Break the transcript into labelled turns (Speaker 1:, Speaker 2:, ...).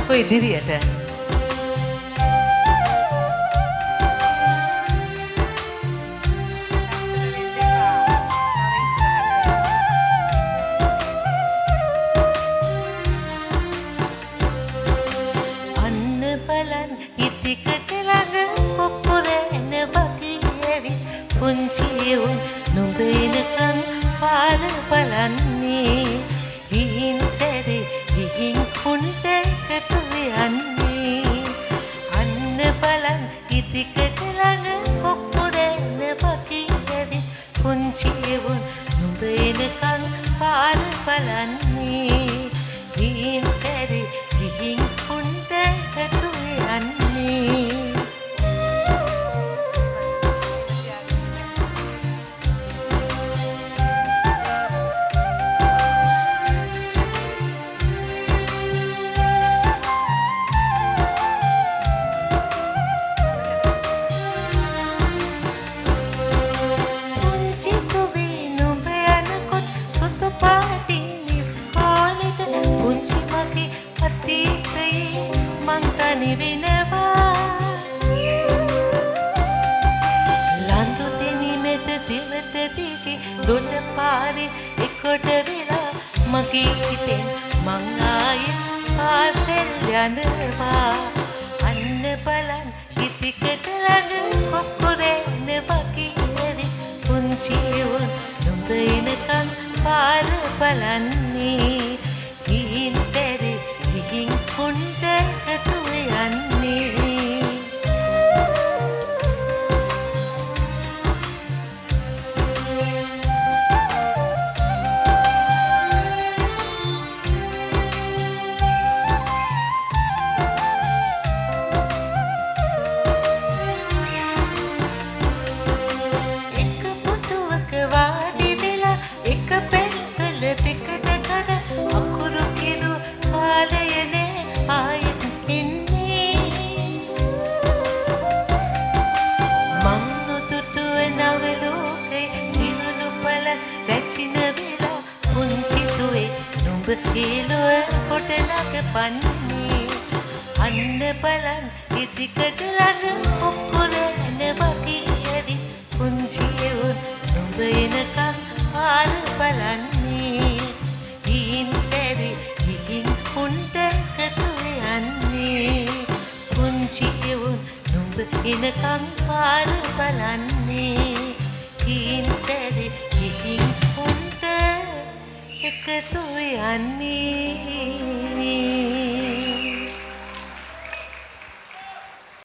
Speaker 1: ඔය ඉදිරියට
Speaker 2: බලන් ඉතිකට ළඟ පොප්පුරෙන වගේ පුංචි උන් නුඹ එනකන් පාර බලන්නේ හිහින් සැරේ හිහින් උන්ට එකතු යන්නේ අන්න බලන් ඉතිකට ළඟ පොප්පුරෙන වගේ පුංචි උන් නුඹ එනකන් පාර බලන්නේ හිහින් සැරේ හිහින් උන්ට එකතු යන්නේ දොඩ පාරේ එකොට වෙලා මගේ හිතෙන් මං ආයේ පාසල් යනවා අන්න බලන් ඉතිකට ළඟ කොක්කොරේන වගේ පුංචි උන් නුඹ එනකන් පාර බලන්නේ හිහින් සැරේ හිහින් උන්ට එකතු යන්නේ ඒලොව කොටලක පන්නේ අන්න බලන් ඉදිකට ළඟ පොප්පුරන වගේ පුංචි උන් නුඹ එනකන් පාර බලන්නේ හිහින් සැරේ හිහින් උන්ට එකතු යන්නේ පුංචි උන් නුඹ එනකන් පාර බලන්නේ හිහින් සැරේ හිහින් උන්ට එකතු යන්නේ